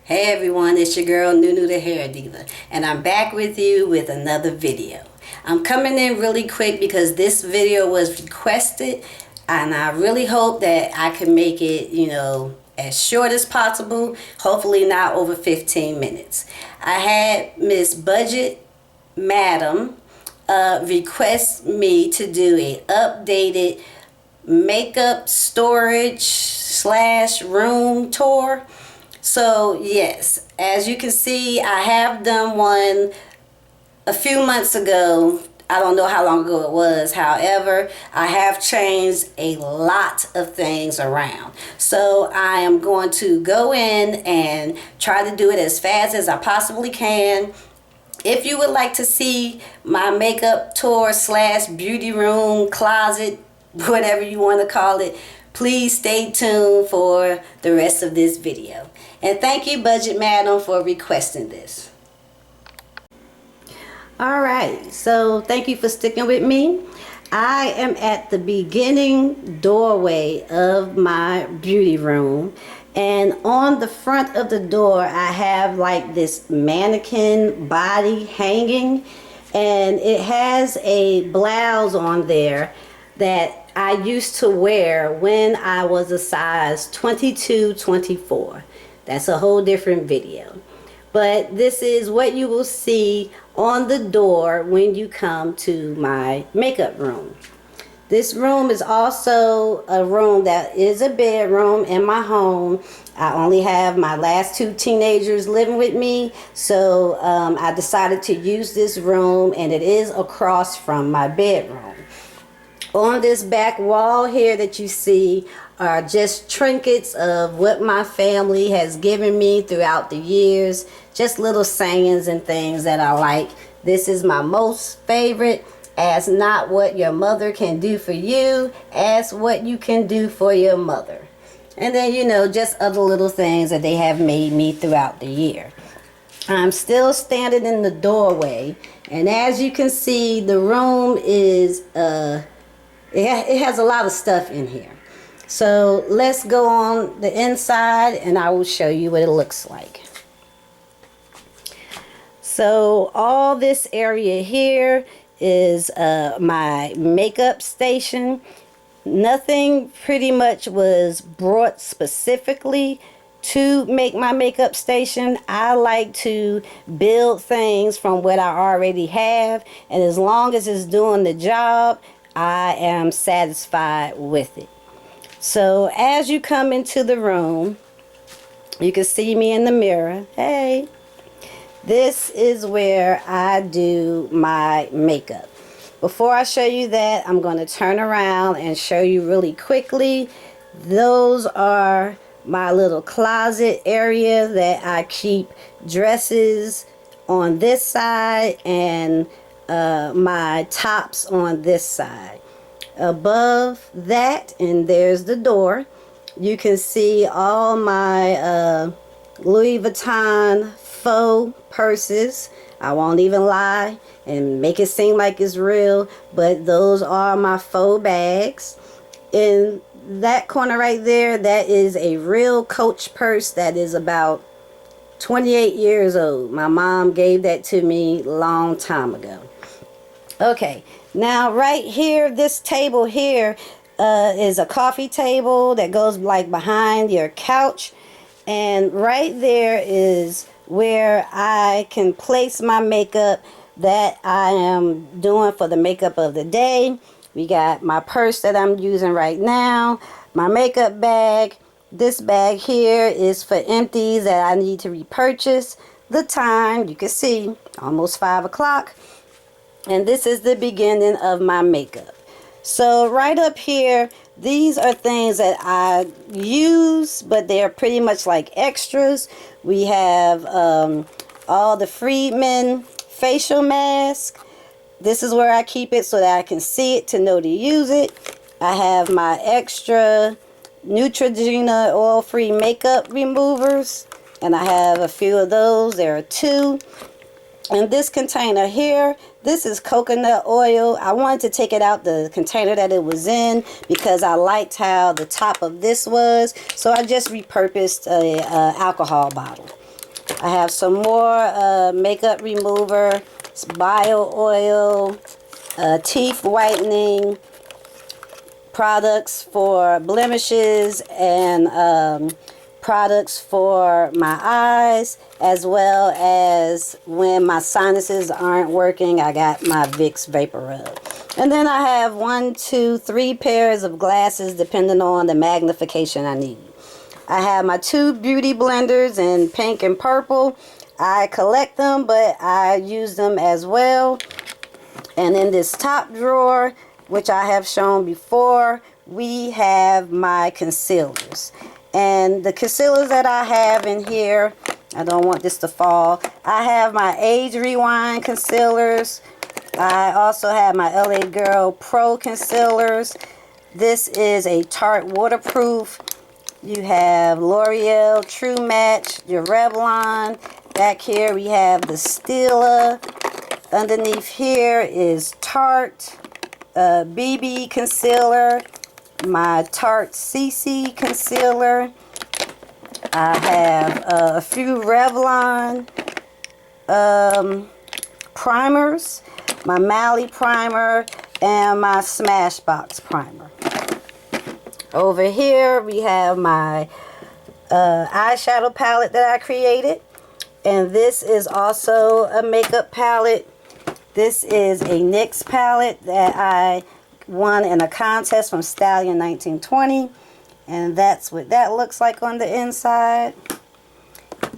Hey everyone, it's your girl NueNew the Hair Diva, and I'm back with you with another video. I'm coming in really quick because this video was requested, and I really hope that I can make it, as short as possible, hopefully not over 15 minutes. I had Miss BudgetMadam request me to do a updated makeup storage / room tour. So yes, as you can see, I have done one a few months ago. I don't know how long ago it was. However, I have changed a lot of things around. So I am going to go in and try to do it as fast as I possibly can. If you would like to see my makeup tour / beauty room, closet, whatever you want to call it, please stay tuned for the rest of this video. And thank you, BudgetMadam, for requesting this. Alright, so thank you for sticking with me. I am at the beginning doorway of my beauty room. And on the front of the door, I have like this mannequin body hanging. And it has a blouse on there that I used to wear when I was a size 22, 24. That's a whole different video. But this is what you will see on the door when you come to my makeup room. This room is also a room that is a bedroom in my home. I only have my last 2 teenagers living with me, so I decided to use this room, and it is across from my bedroom. On this back wall here that you see are just trinkets of what my family has given me throughout the years. Just little sayings and things that I like. This is my most favorite. Ask not what your mother can do for you. Ask what you can do for your mother. And then, just other little things that they have made me throughout the year. I'm still standing in the doorway. And as you can see, the room is... It has a lot of stuff in here. So let's go on the inside and I will show you what it looks like. So all this area here is my makeup station. Nothing pretty much was brought specifically to make my makeup station. I like to build things from what I already have, and as long as it's doing the job, I am satisfied with it. So as you come into the room, you can see me in the mirror. Hey, this is where I do my makeup. Before I show you that, I'm going to turn around and show you really quickly. Those are my little closet area that I keep dresses on this side and my tops on this side. Above that, and there's the door, you can see all my Louis Vuitton faux purses. I won't even lie and make it seem like it's real, but those are my faux bags. In that corner right there, that is a real Coach purse that is about 28 years old. My mom gave that to me a long time ago. Okay, now right here, this table here is a coffee table that goes like behind your couch. And right there is where I can place my makeup that I am doing for the makeup of the day. We got my purse that I'm using right now, my makeup bag. This bag here is for empties that I need to repurchase. The time, you can see, almost 5 o'clock. And this is the beginning of my makeup. So right up here, these are things that I use, but they're pretty much like extras. We have all the Friedman facial mask. This is where I keep it so that I can see it to know to use it. I have my extra Neutrogena oil-free makeup removers, and I have a few of those. There are 2. And this container here, this is coconut oil. I wanted to take it out the container that it was in because I liked how the top of this was. So I just repurposed a alcohol bottle. I have some more makeup remover, bio oil, teeth whitening products for blemishes, and products for my eyes, as well as when my sinuses aren't working, I got my Vicks Vapor Rub. And then I have 1, 2, 3 pairs of glasses depending on the magnification I need. I have my 2 beauty blenders in pink and purple. I collect them, but I use them as well. And in this top drawer, which I have shown before, we have my concealers. And the concealers that I have in here, I don't want this to fall. I have my Age Rewind concealers. I also have my LA Girl Pro concealers. This is a Tarte waterproof. You have L'Oreal True Match, your Revlon. Back here we have the Stila. Underneath here is Tarte BB concealer, my Tarte CC concealer. I have a few Revlon primers, my Mally primer, and my Smashbox primer. Over here we have my eyeshadow palette that I created, and this is also a makeup palette. This is a NYX palette that I won in a contest from Stallion 1920, and that's what that looks like on the inside.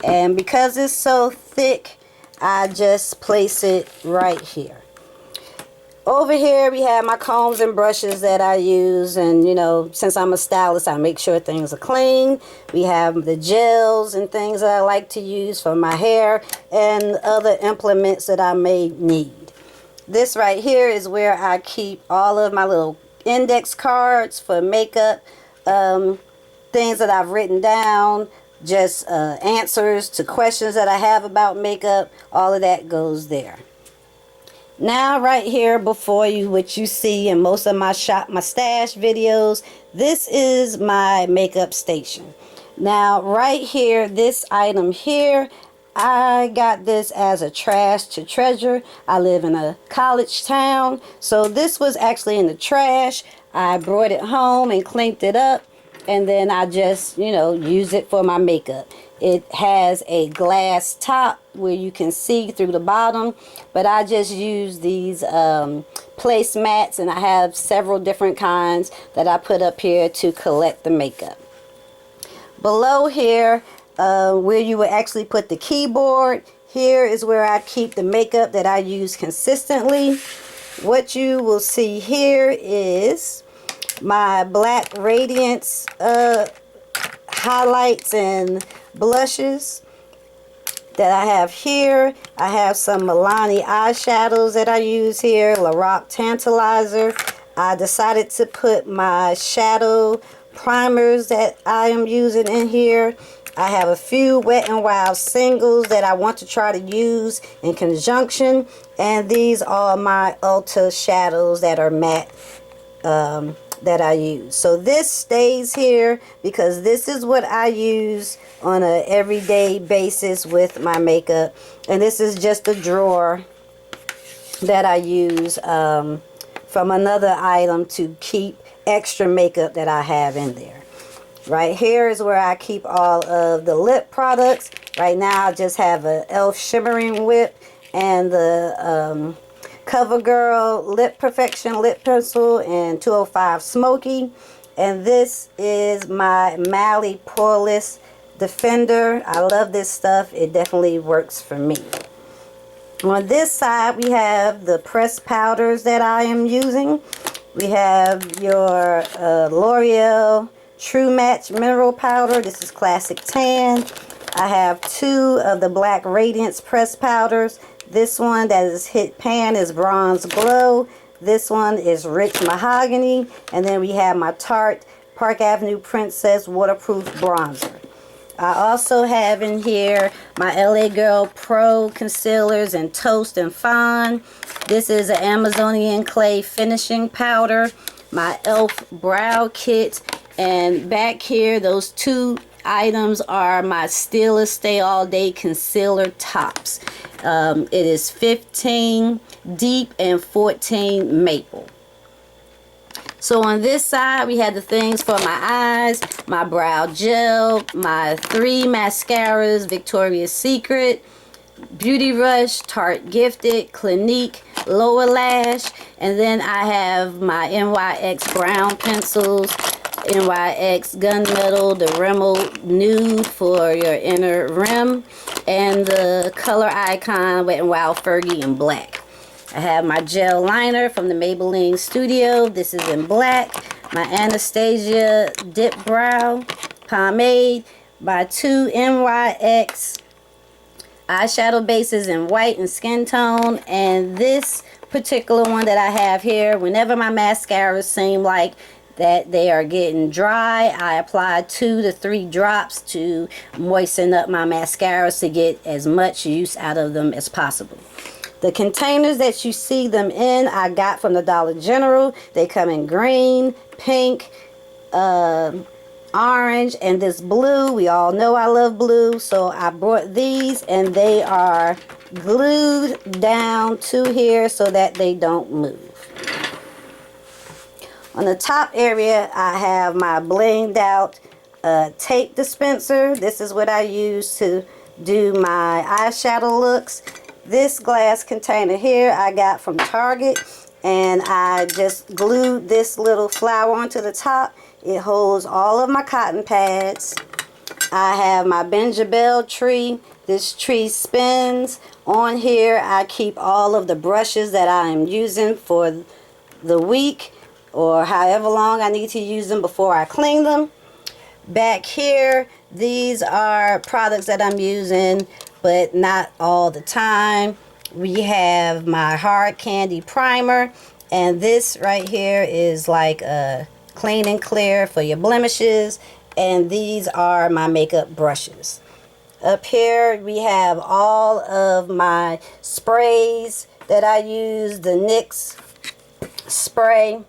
And because it's so thick, I just place it right here. Over here we have my combs and brushes that I use, and you know, since I'm a stylist, I make sure things are clean. We have the gels and things that I like to use for my hair and other implements that I may need. This right here is where I keep all of my little index cards for makeup, things that I've written down, just answers to questions that I have about makeup. All of that goes there. Now right here before you, what you see in most of my stash videos, this is my makeup station. Now right here, this item here, I got this as a trash to treasure. I live in a college town, so this was actually in the trash. I brought it home and cleaned it up, and then I just, you know, use it for my makeup. It has a glass top where you can see through the bottom, but I just use these placemats, and I have several different kinds that I put up here to collect the makeup. Below here, where you would actually put the keyboard, here is where I keep the makeup that I use consistently. What you will see here is my Black Radiance highlights and blushes that I have here. I have some Milani eyeshadows that I use here, Lorac Tantalizer. I decided to put my shadow primers that I am using in here. I have a few Wet n Wild singles that I want to try to use in conjunction, and these are my Ulta shadows that are matte that I use. So this stays here because this is what I use on a everyday basis with my makeup, and this is just a drawer that I use from another item to keep extra makeup that I have in there. Right here is where I keep all of the lip products. Right now I just have a e.l.f. Shimmering Whip and the CoverGirl Lip Perfection Lip Pencil and 205 Smoky. And this is my Mally Poreless Defender. I love this stuff. It definitely works for me. On this side we have the pressed powders that I am using. We have your L'Oreal True Match Mineral Powder. This is Classic Tan. I have 2 of the Black Radiance pressed powders. This one that is Hit Pan is Bronze Glow. This one is Rich Mahogany. And then we have my Tarte Park Avenue Princess Waterproof Bronzer. I also have in here my LA Girl Pro concealers in Toast and Fawn. This is an Amazonian Clay finishing powder. My e.l.f. brow kit, and back here those 2 items are my Stila Stay All Day Concealer Tops. It is 15 Deep and 14 Maple. So on this side, we had the things for my eyes, my brow gel, my 3 mascaras, Victoria's Secret, Beauty Rush, Tarte Gifted, Clinique, Lower Lash, and then I have my NYX brown pencils, NYX Gunmetal, the Rimmel Nude for your inner rim, and the Color Icon Wet n Wild Fergie in black. I have my gel liner from the Maybelline Studio. This is in black. My Anastasia Dip Brow Pomade by 2 NYX eyeshadow bases in white and skin tone. And this particular one that I have here, whenever my mascaras seem like that they are getting dry, I apply 2 to 3 drops to moisten up my mascaras to get as much use out of them as possible. The containers that you see them in, I got from the Dollar General. They come in green, pink, orange, and this blue. We all know I love blue, so I brought these, and they are glued down to here so that they don't move. On the top area, I have my blinged out tape dispenser. This is what I use to do my eyeshadow looks. This glass container here I got from Target, and I just glued this little flower onto the top. It holds all of my cotton pads. I have my Benjabel tree. This tree spins. On here I keep all of the brushes that I am using for the week or however long I need to use them before I clean them. Back here, these are products that I'm using, but not all the time. We have my hard candy primer, and this right here is like a clean and clear for your blemishes, and these are my makeup brushes. Up here we have all of my sprays that I use, the NYX spray,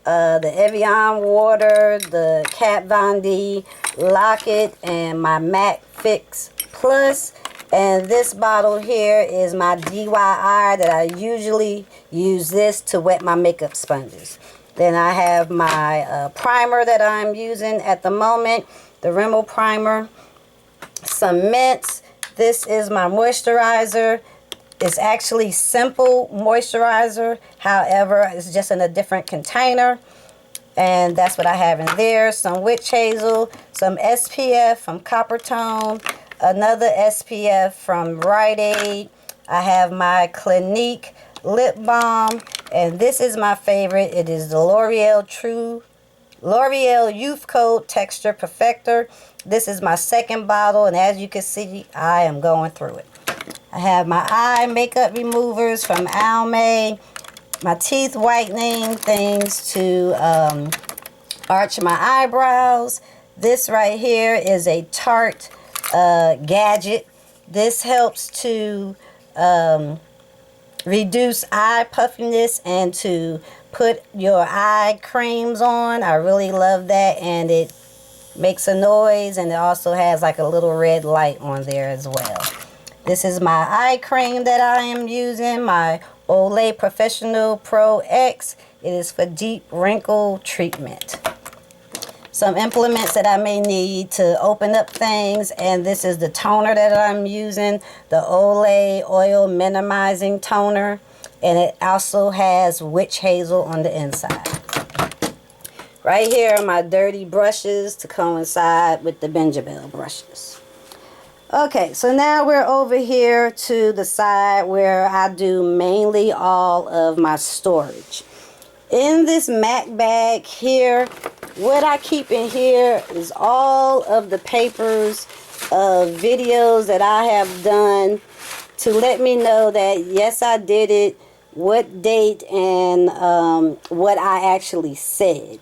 the Evian water, the Kat Von D Lock-It, and my MAC Fix Plus. And this bottle here is my DIY that I usually use this to wet my makeup sponges. Then I have my primer that I'm using at the moment, the Rimmel primer, some mints. This is my moisturizer. It's actually Simple Moisturizer, however, it's just in a different container. And that's what I have in there. Some witch hazel, some SPF from Coppertone, another SPF from Rite Aid. I have my Clinique lip balm, and this is my favorite. It is the L'Oreal Youth Code Texture Perfector. This is my second bottle, and as you can see, I am going through it. I have my eye makeup removers from Almay, my teeth whitening things to arch my eyebrows. This right here is a Tarte gadget. This helps to reduce eye puffiness and to put your eye creams on. I really love that, and it makes a noise, and it also has like a little red light on there as well. This is my eye cream that I am using, my Olay Professional Pro X. It is for deep wrinkle treatment. Some implements that I may need to open up things, and this is the toner that I'm using, the Olay Oil Minimizing Toner, and it also has witch hazel on the inside. Right here are my dirty brushes to coincide with the Benjabel brushes. Okay, so now we're over here to the side where I do mainly all of my storage. In this MAC bag here, what I keep in here is all of the papers of videos that I have done to let me know that yes, I did it, what date, and what I actually said.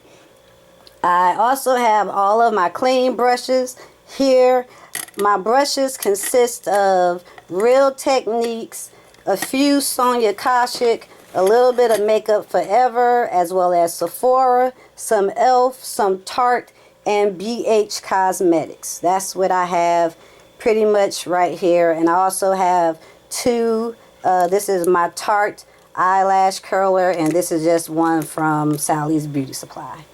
I also have all of my clean brushes here. My brushes consist of Real Techniques, a few Sonia Kashuk, a little bit of Makeup Forever, as well as Sephora, some e.l.f., some Tarte, and BH Cosmetics. That's what I have pretty much right here. And I also have two, this is my Tarte eyelash curler, and this is just one from Sally's Beauty Supply.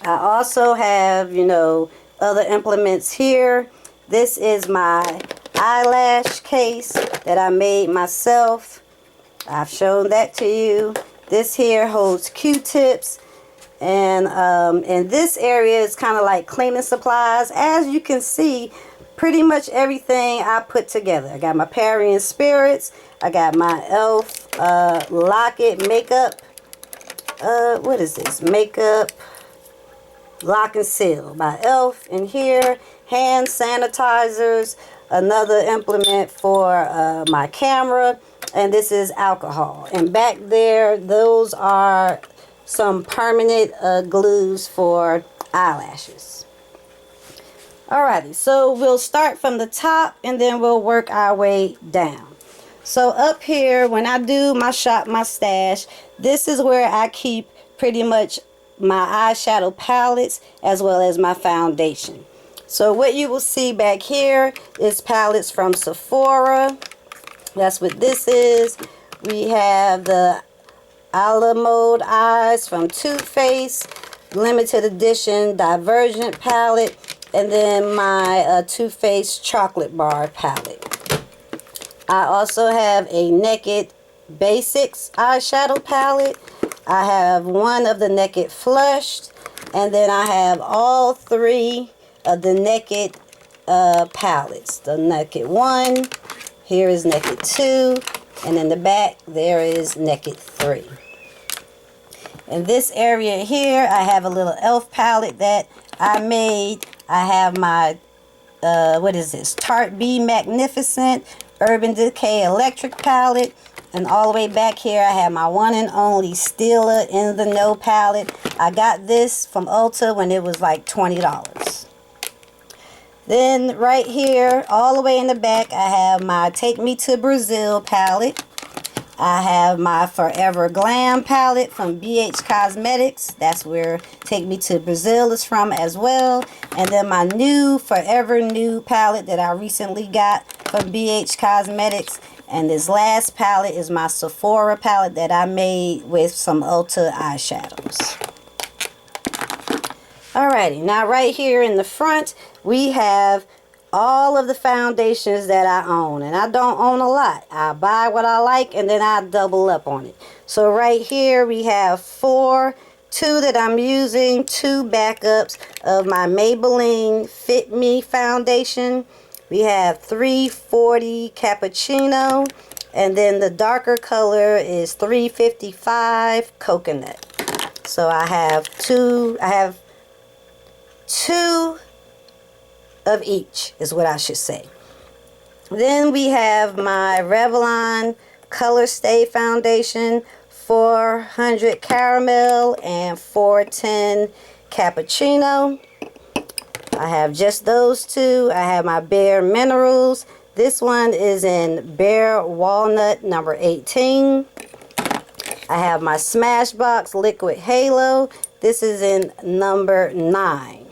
I also have, you know, other implements here. This is my eyelash case that I made myself. I've shown that to you. This here holds Q-tips, and in this area is kind of like cleaning supplies. As you can see, pretty much everything I put together. I got my Perry and Spirits. I got my e.l.f. Lock-It makeup. What is this? Makeup Lock and Seal by e.l.f. in here. Hand sanitizers. Another implement for my camera. And this is alcohol. And back there, those are some permanent glues for eyelashes. Alrighty, so we'll start from the top and then we'll work our way down. So up here, when I do my shop, my stash, this is where I keep pretty much my eyeshadow palettes as well as my foundation. So what you will see back here is palettes from Sephora. That's what this is. We have the A La Mode Eyes from Too Faced, limited edition Divergent palette, and then my Too Faced Chocolate Bar palette. I also have a Naked Basics eyeshadow palette. I have one of the Naked Flushed, and then I have all three of the Naked palettes. The Naked 1, here is Naked 2, and in the back there is Naked 3. In this area here, I have a little e.l.f. palette that I made. I have my, what is this? Tarte Be Magnificent Urban Decay Electric palette. And all the way back here, I have my one and only Stila In The Know palette. I got this from Ulta when it was like $20. Then right here, all the way in the back, I have my Take Me to Brazil palette. I have my Forever Glam palette from BH Cosmetics. That's where Take Me to Brazil is from as well. And then my new Forever New palette that I recently got from BH Cosmetics. And this last palette is my Sephora palette that I made with some Ulta eyeshadows. Alrighty, now right here in the front, we have all of the foundations that I own. And I don't own a lot. I buy what I like and then I double up on it. So right here we have two that I'm using, two backups of my Maybelline Fit Me foundation. We have 340 Cappuccino, and then the darker color is 355 Coconut. So I have two of each is what I should say. Then we have my Revlon Color Stay Foundation, 400 Caramel and 410 Cappuccino. I have just those two. I have my Bare Minerals. This one is in Bare Walnut number 18. I have my Smashbox Liquid Halo. This is in number 9.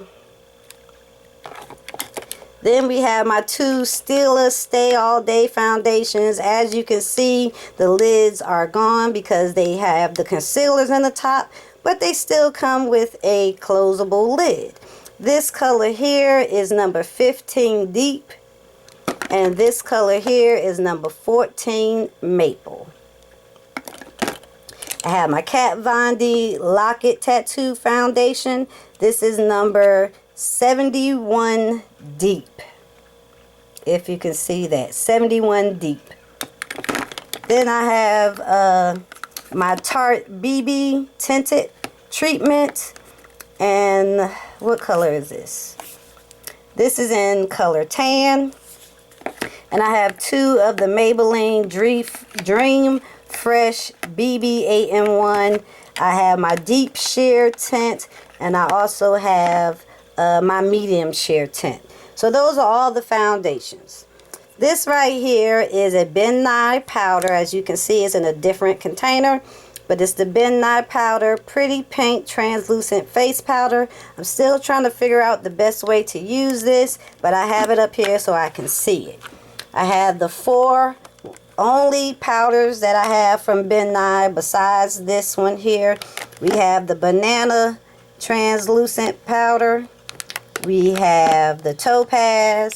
Then we have my two Stila Stay All Day foundations. As you can see, the lids are gone because they have the concealers in the top, but they still come with a closable lid. This color here is number 15 Deep, and this color here is number 14 Maple. I have my Kat Von D Lock-It Tattoo Foundation. This is number 71 Deep. If you can see that, 71 Deep. Then I have my Tarte BB Tinted Treatment. And what color is this? This is in color Tan. And I have two of the Maybelline Dream Fresh BB 8-in-1. I have my Deep Sheer Tint. And I also have my Medium Sheer Tint. So those are all the foundations. This right here is a Ben Nye powder. As you can see, it's in a different container. but it's the Ben Nye powder, Pretty Pink Translucent Face Powder. I'm still trying to figure out the best way to use this, but I have it up here so I can see it. I have the 4 only powders that I have from Ben Nye besides this one here. We have the Banana Translucent Powder. We have the Topaz.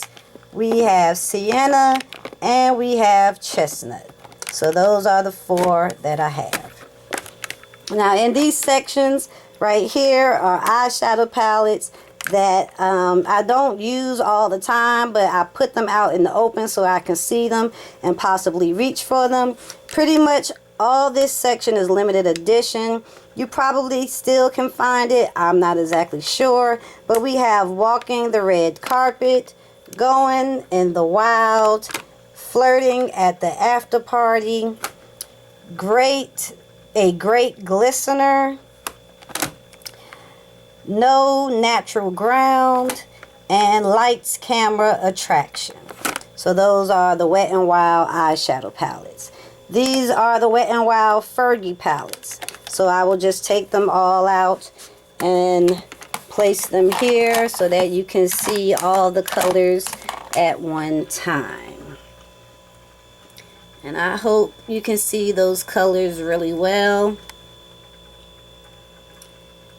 We have Sienna. And we have Chestnut. So those are the 4 that I have. Now in these sections right here are eyeshadow palettes that I don't use all the time, but I put them out in the open so I can see them and possibly reach for them. Pretty much all this section is limited edition. You probably still can find it. I'm not exactly sure. But we have Walking the Red Carpet, Going in the Wild, Flirting at the After Party, A Great Glistener, No Natural Ground, and Lights Camera Attraction. So those are the Wet n Wild eyeshadow palettes. These are the Wet n Wild Fergie palettes. So I will just take them all out and place them here so that you can see all the colors at one time. And I hope you can see those colors really well.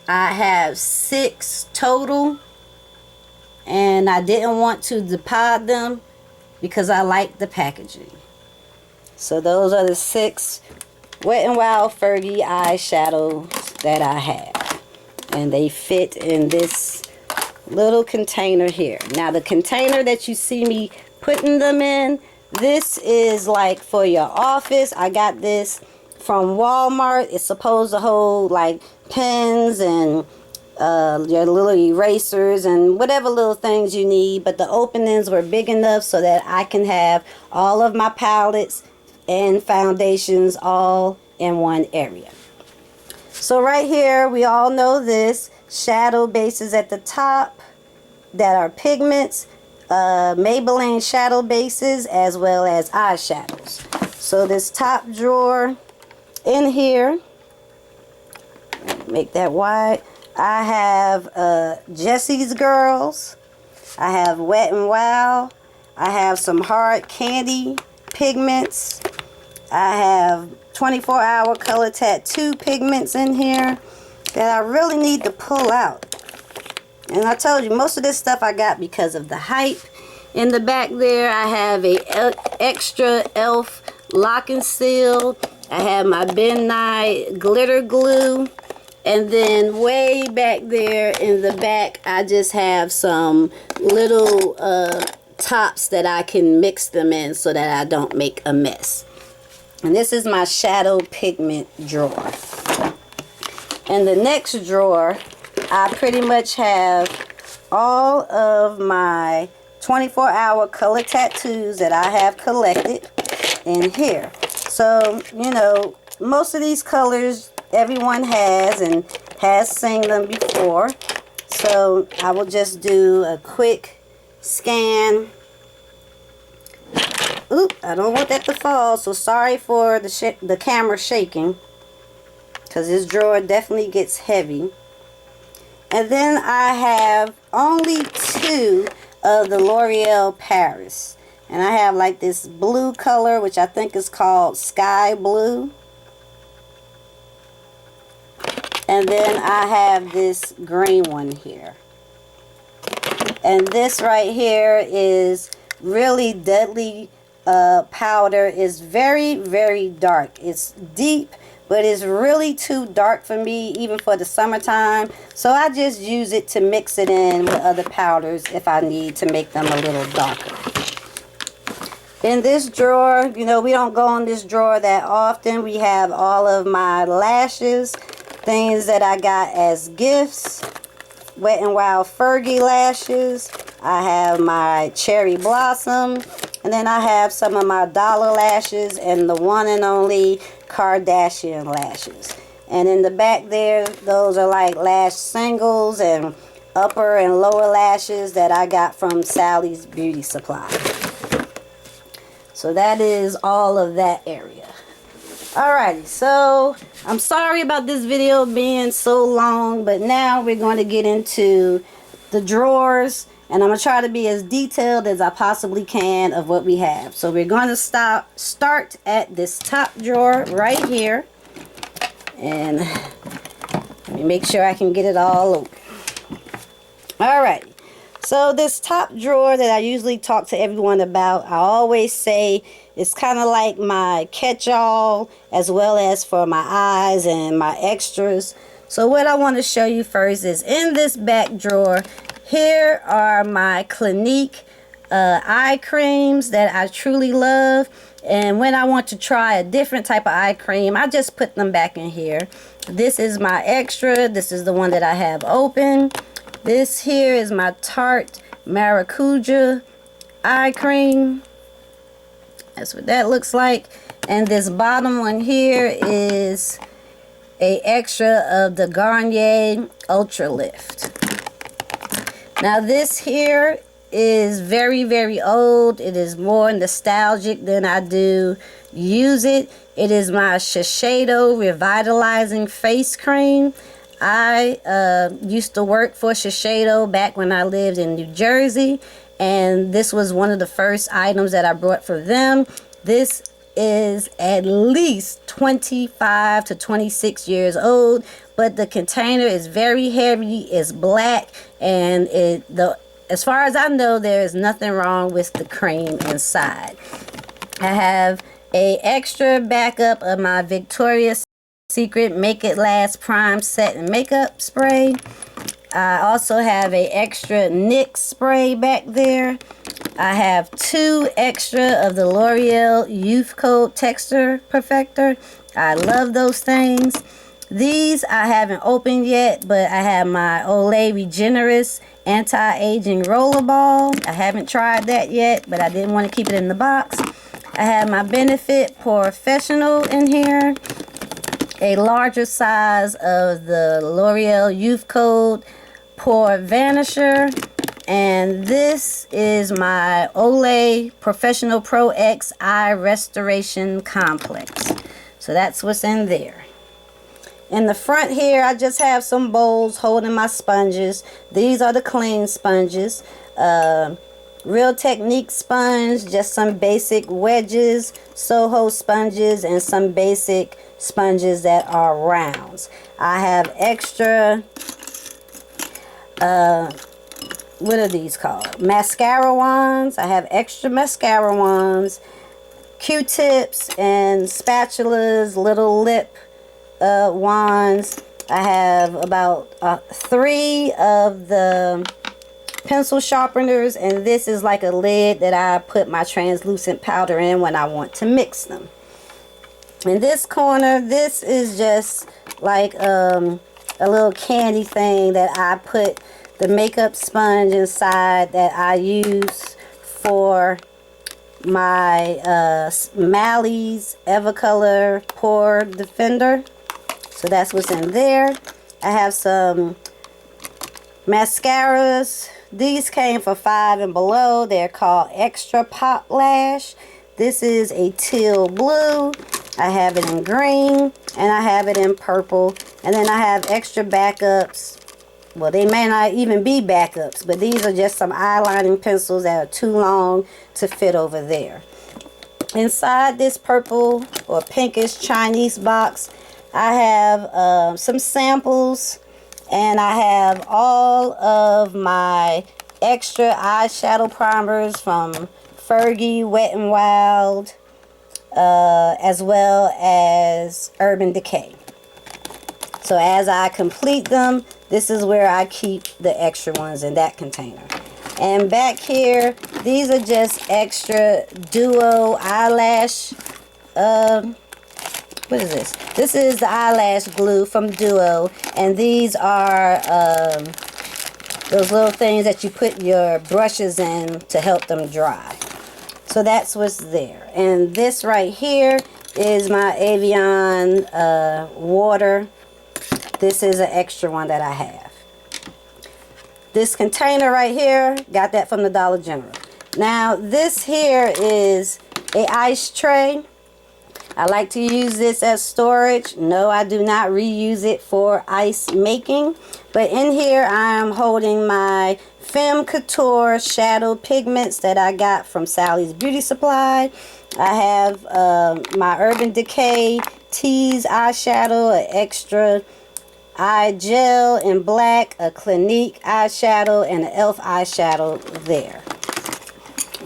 I have 6 total, and I didn't want to depot them because I like the packaging. So those are the 6 Wet n Wild Fergie eyeshadows that I have, and they fit in this little container here. Now the container that you see me putting them in, this is like for your office. I got this from Walmart. It's supposed to hold like pens and your little erasers and whatever little things you need, but the openings were big enough so that I can have all of my palettes and foundations all in one area. So right here, we all know this, shadow bases at the top that are pigments, Maybelline shadow bases, as well as eyeshadows. So this top drawer in here, make that wide, I have Jessie's Girls, I have Wet n Wild, I have some hard candy pigments, I have 24-hour color tattoo pigments in here that I really need to pull out. And I told you, most of this stuff I got because of the hype. In the back there, I have a extra e.l.f. lock and seal. I have my Ben Nye glitter glue. And then way back there in the back, I just have some little tops that I can mix them in so that I don't make a mess. And this is my shadow pigment drawer. In the next drawer, I pretty much have all of my 24-hour color tattoos that I have collected in here. So, you know, most of these colors everyone has and has seen them before. So I will just do a quick scan. Oop, I don't want that to fall, so sorry for the camera shaking, because this drawer definitely gets heavy. And then I have only 2 of the L'Oreal Paris. And I have like this blue color, which I think is called Sky Blue. And then I have this green one here. And this right here is really deadly powder. Is very, very dark. It's deep, but it's really too dark for me, even for the summertime. So I just use it to mix it in with other powders if I need to make them a little darker. In this drawer, you know, we don't go in this drawer that often. We have all of my lashes, things that I got as gifts. Wet n Wild Fergie lashes. I have my Cherry Blossom. And then I have some of my Dollar lashes and the one and only Kardashian lashes. And in the back there, those are like lash singles and upper and lower lashes that I got from Sally's Beauty Supply. So that is all of that area. Alrighty, so I'm sorry about this video being so long, but now we're going to get into the drawers, and I'm going to try to be as detailed as I possibly can of what we have. So we're going to start at this top drawer right here, and let me make sure I can get it all open. Alright, so this top drawer that I usually talk to everyone about, I always say it's kind of like my catch-all as well as for my eyes and my extras. So what I want to show you first is in this back drawer, here are my Clinique eye creams that I truly love. And when I want to try a different type of eye cream, I just put them back in here. This is my extra. This is the one that I have open. This here is my Tarte Maracuja eye cream. That's what that looks like. And this bottom one here is a extra of the Garnier Ultra Lift. Now this here is very, very old. It is more nostalgic than I do use it. It is my Shiseido Revitalizing Face Cream. I used to work for Shiseido back when I lived in New Jersey, and this was one of the first items that I brought for them. This is at least 25 to 26 years old, but the container is very heavy. It's black, and as far as I know, there is nothing wrong with the cream inside. I have a extra backup of my Victoria's Secret Make It Last Prime Set and Makeup Spray. I also have a extra NYX spray back there. I have 2 extra of the L'Oreal Youth Code Texture Perfector. I love those things. These I haven't opened yet, but I have my Olay Regenerist Anti-Aging Rollerball. I haven't tried that yet, but I didn't want to keep it in the box. I have my Benefit Professional in here. A larger size of the L'Oreal Youth Code Pore Vanisher, and this is my Olay Professional Pro X Eye Restoration Complex. So that's what's in there. In the front here, I just have some bowls holding my sponges. These are the clean sponges. Real Technique sponge, just some basic wedges, Soho sponges, and some basic sponges that are rounds. I have extra what are these called? Mascara wands. I have extra mascara wands, Q-tips, and spatulas, little lip wands. I have about 3 of the pencil sharpeners, and this is like a lid that I put my translucent powder in when I want to mix them. In this corner, this is just like a little candy thing that I put the makeup sponge inside that I use for my Mally's Evercolor Pore Defender. So that's what's in there. I have some mascaras. These came for $5 and below. They're called Extra Pop Lash. This is a teal blue. I have it in green, and I have it in purple. And then I have extra backups. Well, they may not even be backups, but these are just some eyelining pencils that are too long to fit over there. Inside this purple or pinkish Chinese box, I have some samples, and I have all of my extra eyeshadow primers from Fergie Wet n Wild, as well as Urban Decay. So as I complete them, this is where I keep the extra ones in that container. And back here, these are just extra duo eyelash. What is this? This is the eyelash glue from Duo, and these are those little things that you put your brushes in to help them dry. So that's what's there. And this right here is my Evian water. This is an extra one that I have. This container right here, got that from the Dollar General. Now this here is a ice tray. I like to use this as storage. No, I do not reuse it for ice making. But in here I am holding my Femme Couture shadow pigments that I got from Sally's Beauty Supply. I have my Urban Decay Tease eyeshadow, an extra eye gel in black, a Clinique eyeshadow, and an e.l.f. eyeshadow there.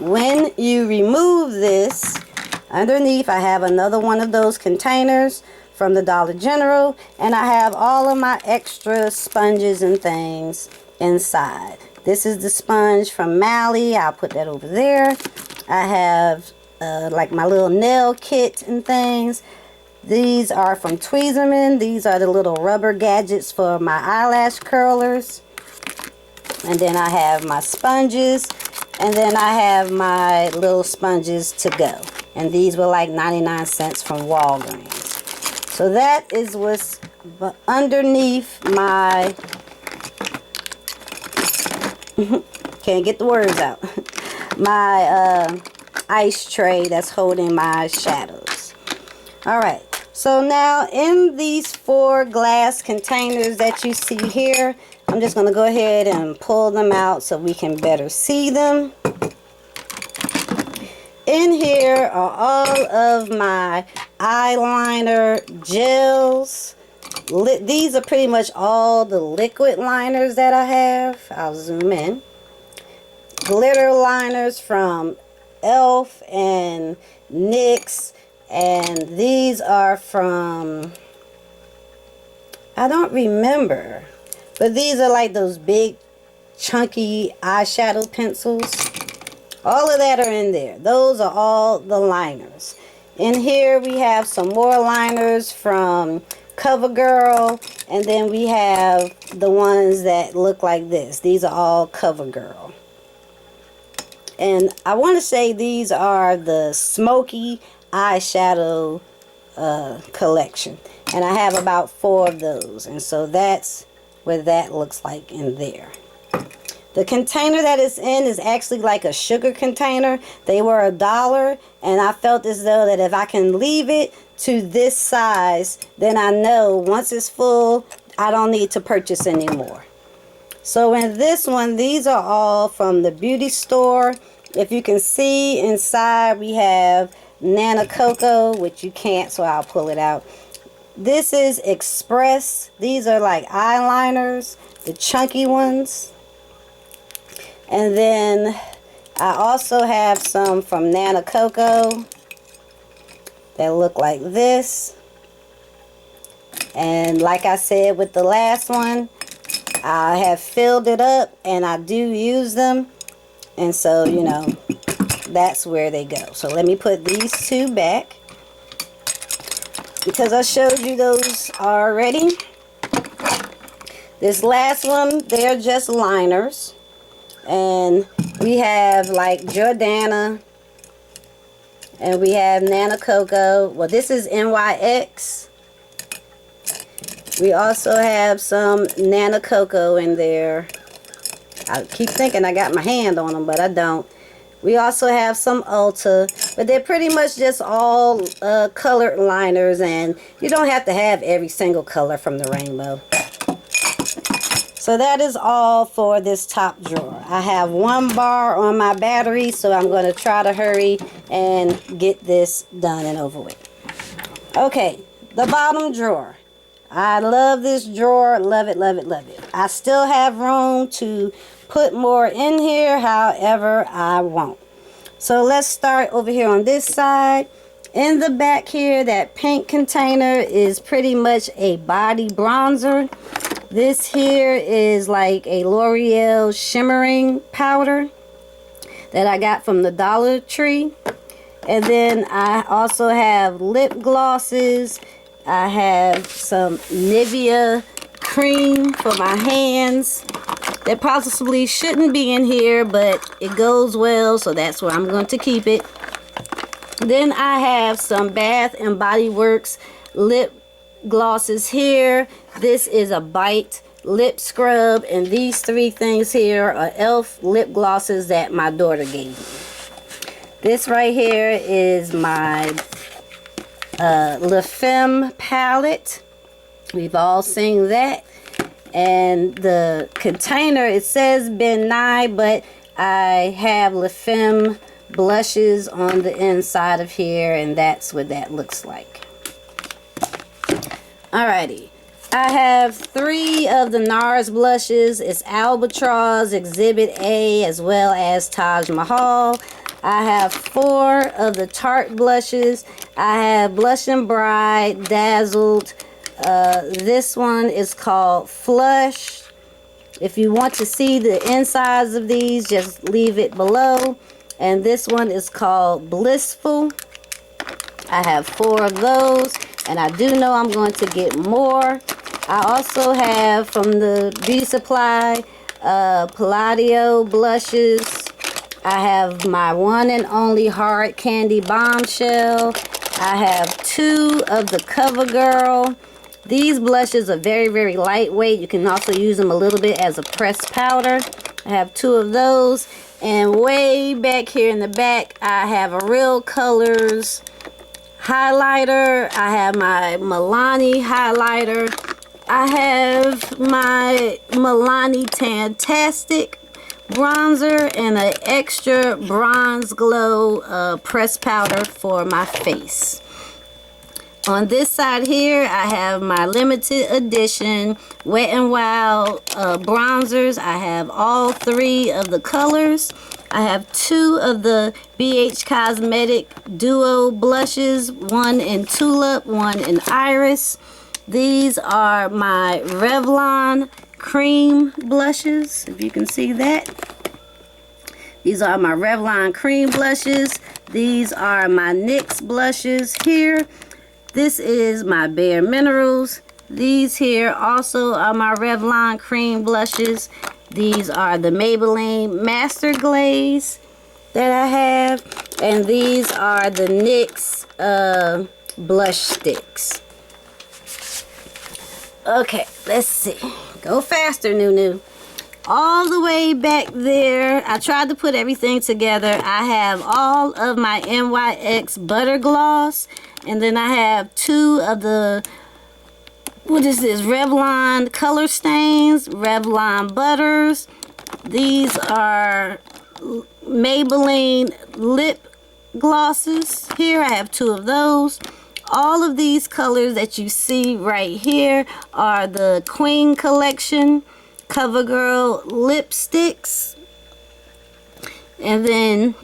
When you remove this, underneath I have another one of those containers from the Dollar General, and I have all of my extra sponges and things inside. This is the sponge from Mally. I'll put that over there. I have like my little nail kit and things. These are from Tweezerman. These are the little rubber gadgets for my eyelash curlers. And then I have my sponges. And then I have my little sponges to go. And these were like 99 cents from Walgreens. So that is what's underneath my... can't get the words out. My ice tray that's holding my shadows. Alright. So now in these 4 glass containers that you see here, I'm just going to go ahead and pull them out so we can better see them. In here are all of my eyeliner gels. These are pretty much all the liquid liners that I have. I'll zoom in. Glitter liners from e.l.f. and NYX. And these are from, I don't remember, but these are like those big chunky eyeshadow pencils. All of that are in there. Those are all the liners. In here we have some more liners from CoverGirl, and then we have the ones that look like this. These are all CoverGirl. And I want to say these are the smoky eyeshadow collection, and I have about 4 of those, and so that's what that looks like in there. The container that it's in is actually like a sugar container. They were $1, and I felt as though that if I can leave it to this size, then I know once it's full I don't need to purchase anymore. So in this one, these are all from the beauty store. If you can see inside, we have Nana Cocoa, which you can't, so I'll pull it out. This is Express. These are like eyeliners, the chunky ones. And then I also have some from Nana Cocoa that look like this. And like I said with the last one, I have filled it up and I do use them. And so, you know, that's where they go. So let me put these 2 back, because I showed you those already. This last one, they're just liners. And we have like Jordana, and we have Nana Cocoa. Well, this is NYX. We also have some Nana Cocoa in there. I keep thinking I got my hand on them, but I don't. We also have some Ulta, but they're pretty much just all colored liners, and you don't have to have every single color from the rainbow. So that is all for this top drawer. I have 1 bar on my battery, so I'm going to try to hurry and get this done and over with. Okay, the bottom drawer. I love this drawer. Love it, love it, love it. I still have room to put more in here, however I want. So let's start over here on this side. In the back here, that pink container is pretty much a body bronzer. This here is like a L'Oreal shimmering powder that I got from the Dollar Tree. And then I also have lip glosses. I have some Nivea cream for my hands that possibly shouldn't be in here, but it goes well, so that's where I'm going to keep it. Then I have some Bath and Body Works lip glosses here. This is a Bite lip scrub, and these 3 things here are e.l.f. lip glosses that my daughter gave me. This right here is my Le Femme palette. We've all seen that. And the container, it says Ben Nye, but I have Le Femme blushes on the inside of here, and that's what that looks like. Alrighty. I have 3 of the NARS blushes. It's Albatross, Exhibit A, as well as Taj Mahal. I have 4 of the Tarte blushes. I have Blush and Bride, Dazzled. This one is called Flush. If you want to see the insides of these, just leave it below. And this one is called Blissful. I have 4 of those, and I do know I'm going to get more. I also have from the Beauty Supply Palladio blushes. I have my one and only Hard Candy Bombshell. I have 2 of the CoverGirl. These blushes are very, very lightweight. You can also use them a little bit as a pressed powder. I have 2 of those. And way back here in the back, I have a Real Colors highlighter. I have my Milani highlighter. I have my Milani Tantastic bronzer and an extra bronze glow pressed powder for my face. On this side here, I have my limited edition Wet n Wild bronzers. I have all 3 of the colors. I have 2 of the BH Cosmetic Duo blushes, one in Tulip, one in Iris. These are my Revlon cream blushes, if you can see that. These are my Revlon cream blushes. These are my NYX blushes here. This is my Bare Minerals. These here also are my Revlon cream blushes. These are the Maybelline Master Glaze that I have. And these are the NYX blush sticks. Okay, let's see. Go faster, NueNew. All the way back there, I tried to put everything together. I have all of my NYX Butter Gloss. And then I have 2 of the, what is this, Revlon Color Stains, Revlon Butters. These are Maybelline Lip Glosses. Here I have 2 of those. All of these colors that you see right here are the Queen Collection CoverGirl lipsticks. And then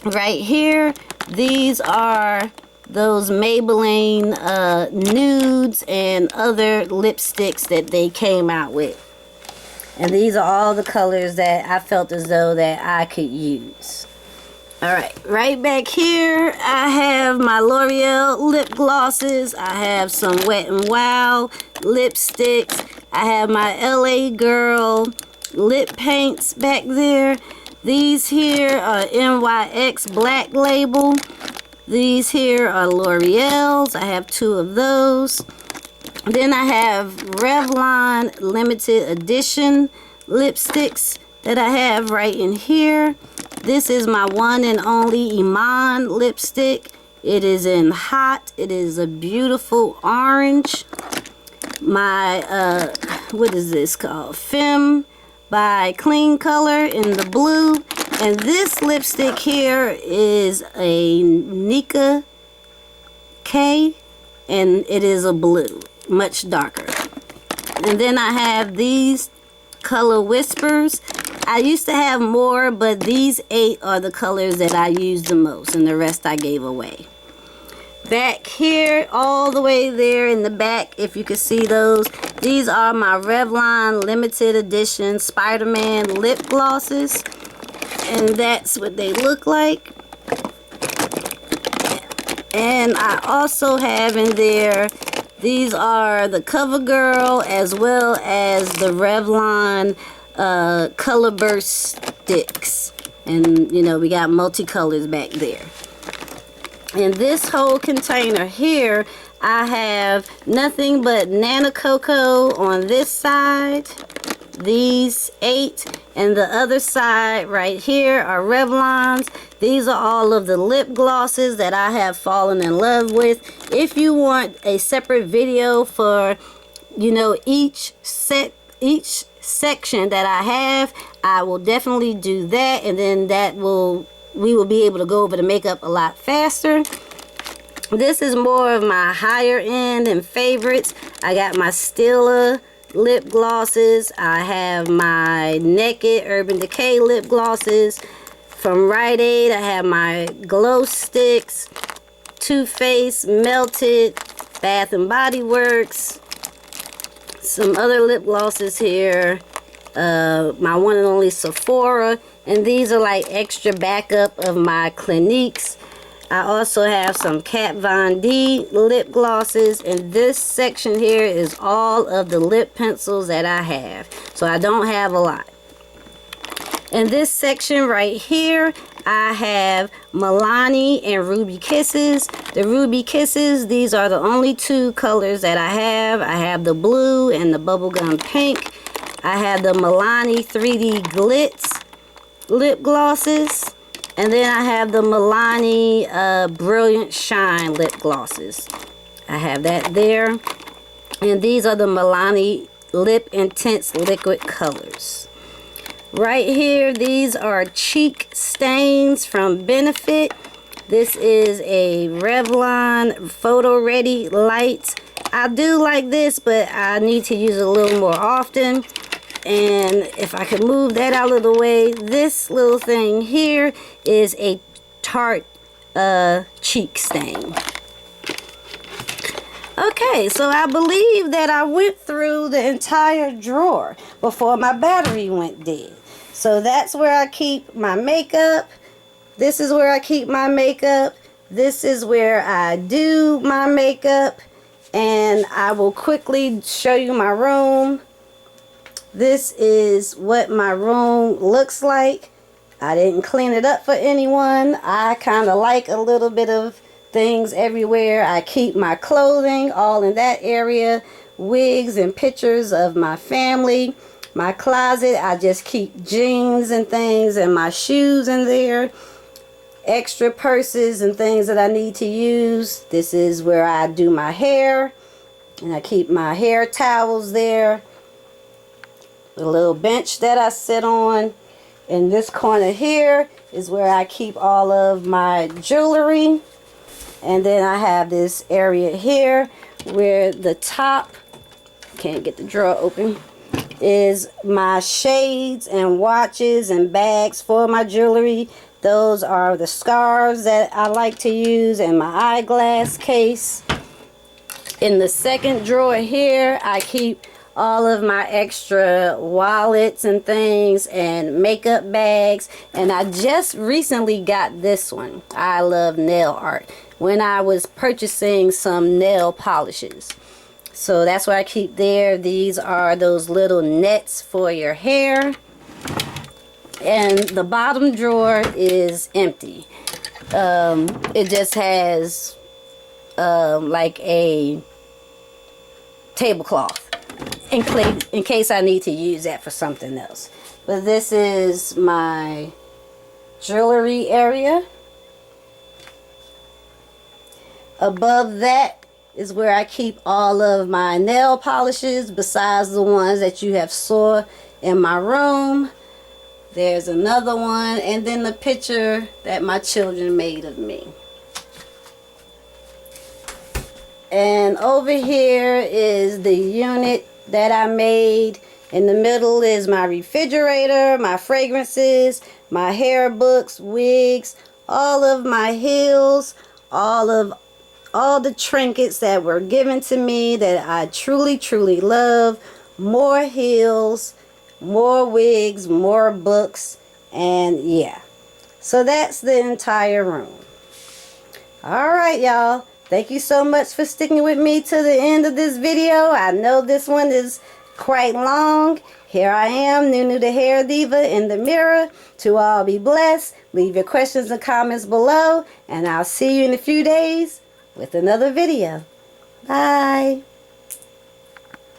right here, these are those Maybelline nudes and other lipsticks that they came out with. And these are all the colors that I felt as though that I could use. Alright, right back here, I have my L'Oreal lip glosses. I have some Wet n Wild lipsticks. I have my LA Girl lip paints back there. These here are NYX Black Label. These here are L'Oreal's. I have 2 of those. Then I have Revlon Limited Edition lipsticks that I have right in here. This is my one and only Iman lipstick. It is in Hot. It is a beautiful orange. My, what is this called? Femme by Clean Color in the blue. And this lipstick here is a Nika K, and it is a blue, much darker. And then I have these Color Whispers. I used to have more, but these 8 are the colors that I use the most, and the rest I gave away. Back here, all the way there in the back, if you can see those, these are my Revlon Limited Edition Spider-Man lip glosses. And that's what they look like. And I also have in there, these are the CoverGirl as well as the Revlon Color Burst sticks. And, you know, we got multicolors back there. In this whole container here, I have nothing but Nana Coco on this side. These 8. And the other side right here are Revlons. These are all of the lip glosses that I have fallen in love with. If you want a separate video for, you know, each section that I have, I will definitely do that, and then we will be able to go over the makeup a lot faster. This is more of my higher end and favorites. I got my Stila lip glosses. I have my Naked Urban Decay lip glosses. From Rite Aid, I have my Glow Sticks, Too Faced Melted, Bath and Body Works. Some other lip glosses here. My one and only Sephora. And these are like extra backup of my Cliniques. I also have some Kat Von D lip glosses, and this section here is all of the lip pencils that I have. So I don't have a lot. In this section right here, I have Milani and Ruby Kisses. The Ruby Kisses, these are the only two colors that I have. I have the blue and the bubblegum pink. I have the Milani 3D Glitz lip glosses. And then I have the Milani Brilliant Shine lip glosses. I have that there. And these are the Milani Lip Intense Liquid colors. Right here, these are cheek stains from Benefit. This is a Revlon Photo Ready Light. I do like this, but I need to use it a little more often. And if I could move that out of the way, this little thing here is a Tarte cheek stain. Okay, so I believe that I went through the entire drawer before my battery went dead. So that's where I keep my makeup. This is where I keep my makeup. This is where I do my makeup. And I will quickly show you my room. This is what my room looks like. I didn't clean it up for anyone. I kind of like a little bit of things everywhere. I keep my clothing all in that area. Wigs and pictures of my family. My closet, I just keep jeans and things and my shoes in there. Extra purses and things that I need to use. This is where I do my hair. And I keep my hair towels there. The little bench that I sit on. In this corner here is where I keep all of my jewelry. And then I have this area here where the top, can't get the drawer open, is my shades and watches and bags for my jewelry. Those are the scarves that I like to use, and my eyeglass case. In the second drawer here, I keep all of my extra wallets and things and makeup bags. And I just recently got this one. I love nail art. When I was purchasing some nail polishes. So that's what I keep there. These are those little nets for your hair. And the bottom drawer is empty. It just has like a tablecloth in case I need to use that for something else. But this is my jewelry area. Above that is where I keep all of my nail polishes besides the ones that you have saw in my room. There's another one, and then the picture that my children made of me. And over here is the unit that I made. In the middle is my refrigerator, my fragrances, my hair books, wigs, all of my heels, all the trinkets that were given to me that I truly love. More heels, more wigs, more books, and yeah. So that's the entire room. Alright, y'all. Thank you so much for sticking with me to the end of this video. I know this one is quite long. Here I am, NueNew the Hair Diva in the mirror. To all be blessed. Leave your questions and comments below, and I'll see you in a few days with another video. Bye.